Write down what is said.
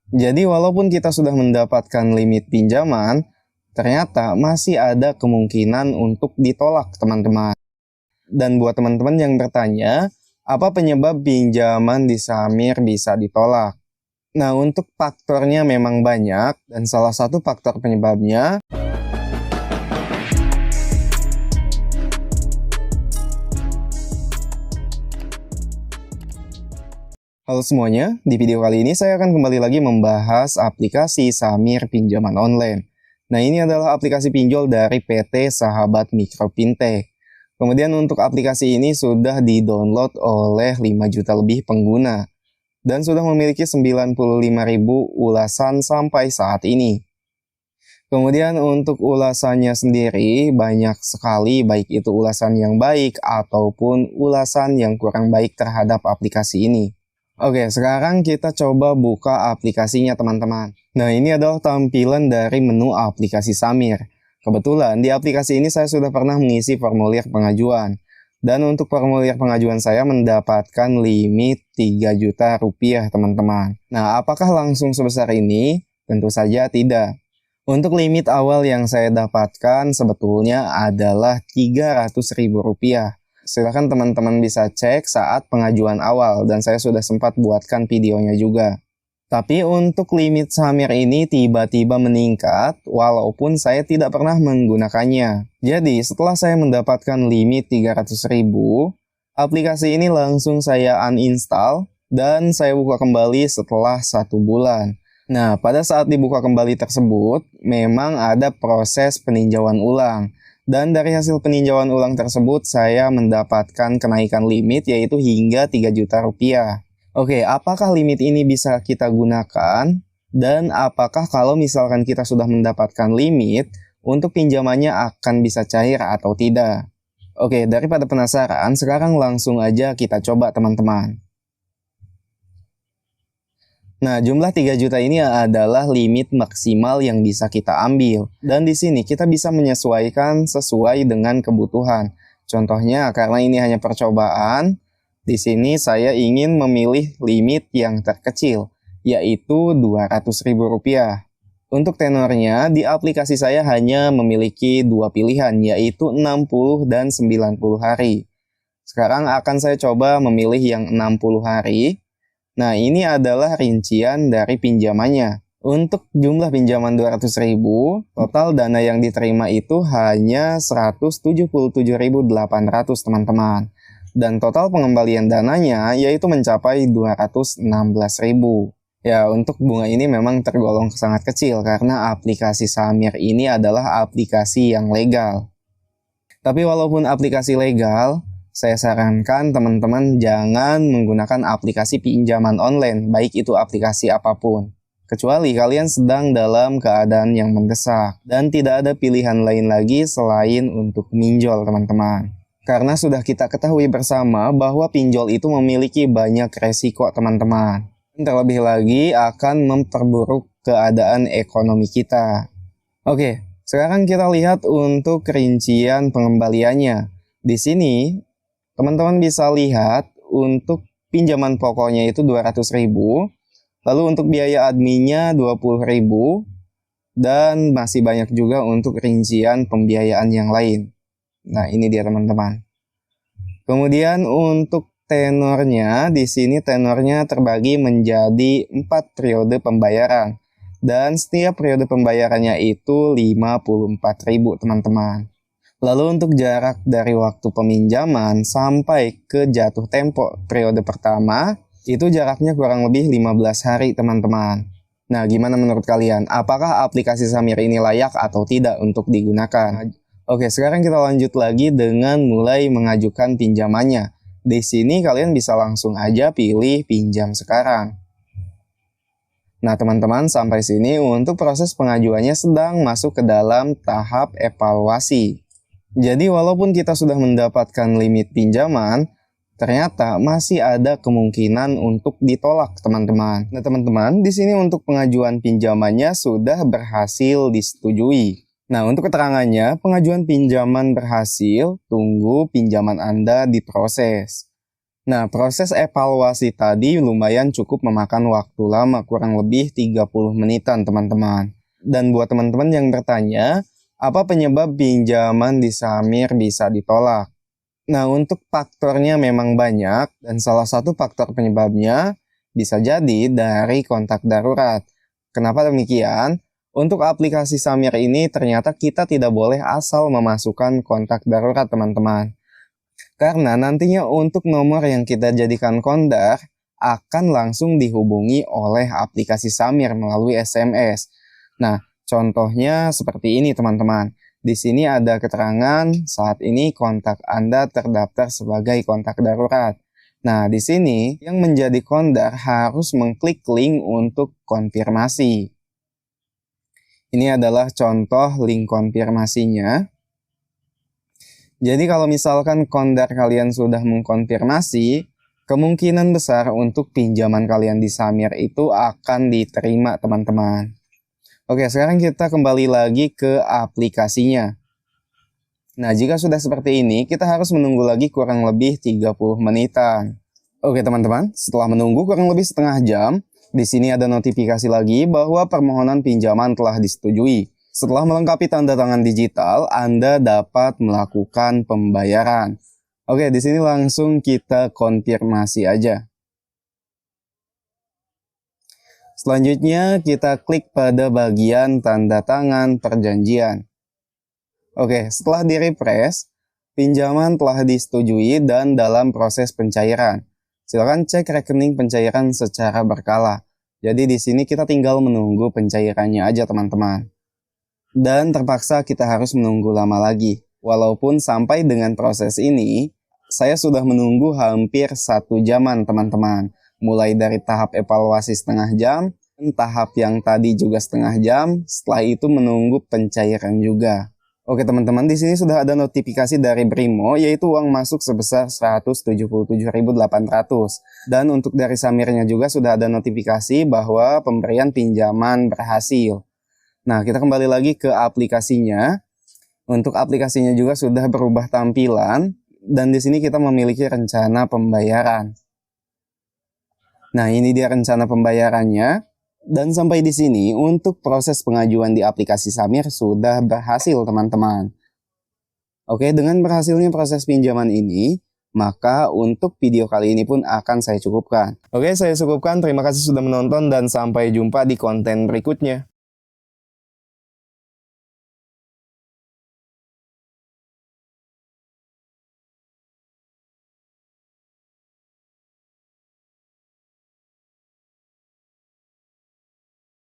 Jadi walaupun kita sudah mendapatkan limit pinjaman, ternyata masih ada kemungkinan untuk ditolak teman-teman. Dan buat teman-teman yang bertanya, apa penyebab pinjaman di Samir bisa ditolak? Nah, untuk faktornya memang banyak, dan salah satu faktor penyebabnya halo semuanya, di video kali ini saya akan kembali lagi membahas aplikasi Samir Pinjaman Online. Nah, ini adalah aplikasi pinjol dari PT Sahabat Mikro Fintech. Kemudian untuk aplikasi ini sudah di-download oleh 5 juta lebih pengguna dan sudah memiliki 95.000 ulasan sampai saat ini. Kemudian untuk ulasannya sendiri banyak sekali, baik itu ulasan yang baik ataupun ulasan yang kurang baik terhadap aplikasi ini. Oke, sekarang kita coba buka aplikasinya teman-teman. Nah, ini adalah tampilan dari menu aplikasi Samir. Kebetulan di aplikasi ini saya sudah pernah mengisi formulir pengajuan. Dan untuk formulir pengajuan saya mendapatkan limit 3 juta rupiah teman-teman. Nah, apakah langsung sebesar ini? Tentu saja tidak. Untuk limit awal yang saya dapatkan sebetulnya adalah 300.000 rupiah. Silahkan teman-teman bisa cek saat pengajuan awal dan saya sudah sempat buatkan videonya juga. Tapi untuk limit Samir ini tiba-tiba meningkat walaupun saya tidak pernah menggunakannya. Jadi setelah saya mendapatkan limit 300.000, aplikasi ini langsung saya uninstall dan saya buka kembali setelah 1 bulan. Nah, pada saat dibuka kembali tersebut memang ada proses peninjauan ulang. Dan dari hasil peninjauan ulang tersebut, saya mendapatkan kenaikan limit yaitu hingga 3 juta rupiah. Oke, apakah limit ini bisa kita gunakan? Dan apakah kalau misalkan kita sudah mendapatkan limit, untuk pinjamannya akan bisa cair atau tidak? Oke, daripada penasaran, sekarang langsung aja kita coba teman-teman. Nah, jumlah 3 juta ini adalah limit maksimal yang bisa kita ambil. Dan di sini kita bisa menyesuaikan sesuai dengan kebutuhan. Contohnya, karena ini hanya percobaan, di sini saya ingin memilih limit yang terkecil, yaitu 200.000 rupiah. Untuk tenornya, di aplikasi saya hanya memiliki 2 pilihan, yaitu 60 dan 90 hari. Sekarang akan saya coba memilih yang 60 hari. Nah, ini adalah rincian dari pinjamannya. Untuk jumlah pinjaman 200.000, total dana yang diterima itu hanya 177.800 teman-teman. Dan total pengembalian dananya yaitu mencapai 216.000. Ya, untuk bunga ini memang tergolong sangat kecil karena aplikasi Samir ini adalah aplikasi yang legal. Tapi walaupun aplikasi legal, saya sarankan teman-teman jangan menggunakan aplikasi pinjaman online, baik itu aplikasi apapun. Kecuali kalian sedang dalam keadaan yang mendesak dan tidak ada pilihan lain lagi selain untuk minjol teman-teman. Karena sudah kita ketahui bersama bahwa pinjol itu memiliki banyak resiko teman-teman. Terlebih lagi akan memperburuk keadaan ekonomi kita. Oke, sekarang kita lihat untuk rincian pengembaliannya. Di sini teman-teman bisa lihat untuk pinjaman pokoknya itu 200.000, lalu untuk biaya adminnya 20.000, dan masih banyak juga untuk rincian pembiayaan yang lain. Nah, ini dia teman-teman. Kemudian untuk tenornya, di sini tenornya terbagi menjadi 4 periode pembayaran. Dan setiap periode pembayarannya itu 54.000 teman-teman. Lalu untuk jarak dari waktu peminjaman sampai ke jatuh tempo periode pertama, itu jaraknya kurang lebih 15 hari teman-teman. Nah, gimana menurut kalian? Apakah aplikasi Samir ini layak atau tidak untuk digunakan? Oke, sekarang kita lanjut lagi dengan mulai mengajukan pinjamannya. Di sini kalian bisa langsung aja pilih pinjam sekarang. Nah teman-teman, sampai sini untuk proses pengajuannya sedang masuk ke dalam tahap evaluasi. Jadi walaupun kita sudah mendapatkan limit pinjaman, ternyata masih ada kemungkinan untuk ditolak teman-teman. Nah teman-teman, di sini untuk pengajuan pinjamannya sudah berhasil disetujui. Nah untuk keterangannya, pengajuan pinjaman berhasil, tunggu pinjaman Anda diproses. Nah, proses evaluasi tadi lumayan cukup memakan waktu lama, kurang lebih 30 menitan teman-teman. Dan buat teman-teman yang bertanya, apa penyebab pinjaman di Samir bisa ditolak? Nah, untuk faktornya memang banyak, dan salah satu faktor penyebabnya bisa jadi dari kontak darurat. Kenapa demikian? Untuk aplikasi Samir ini ternyata kita tidak boleh asal memasukkan kontak darurat teman-teman. Karena nantinya untuk nomor yang kita jadikan kondar akan langsung dihubungi oleh aplikasi Samir melalui SMS. Nah, contohnya seperti ini teman-teman. Di sini ada keterangan saat ini kontak Anda terdaftar sebagai kontak darurat. Nah, di sini yang menjadi kondar harus mengklik link untuk konfirmasi. Ini adalah contoh link konfirmasinya. Jadi kalau misalkan kondar kalian sudah mengkonfirmasi, kemungkinan besar untuk pinjaman kalian di Samir itu akan diterima teman-teman. Oke, sekarang kita kembali lagi ke aplikasinya. Nah, jika sudah seperti ini, kita harus menunggu lagi kurang lebih 30 menitan. Oke teman-teman, setelah menunggu kurang lebih setengah jam, di sini ada notifikasi lagi bahwa permohonan pinjaman telah disetujui. Setelah melengkapi tanda tangan digital, Anda dapat melakukan pembayaran. Oke, di sini langsung kita konfirmasi aja. Selanjutnya kita klik pada bagian tanda tangan perjanjian. Oke, setelah di-refresh, pinjaman telah disetujui dan dalam proses pencairan. Silakan cek rekening pencairan secara berkala. Jadi di sini kita tinggal menunggu pencairannya aja teman-teman. Dan terpaksa kita harus menunggu lama lagi. Walaupun sampai dengan proses ini, saya sudah menunggu hampir 1 jaman teman-teman. Mulai dari tahap evaluasi setengah jam, dan tahap yang tadi juga setengah jam, setelah itu menunggu pencairan juga. Oke teman-teman, di sini sudah ada notifikasi dari Brimo, yaitu uang masuk sebesar 177.800. Dan untuk dari Samirnya juga sudah ada notifikasi bahwa pemberian pinjaman berhasil. Nah, kita kembali lagi ke aplikasinya. Untuk aplikasinya juga sudah berubah tampilan, dan di sini kita memiliki rencana pembayaran. Nah, ini dia rencana pembayarannya. Dan sampai di sini untuk proses pengajuan di aplikasi Samir sudah berhasil teman-teman. Oke, dengan berhasilnya proses pinjaman ini, maka untuk video kali ini pun akan saya cukupkan. Oke, saya cukupkan. Terima kasih sudah menonton dan sampai jumpa di konten berikutnya.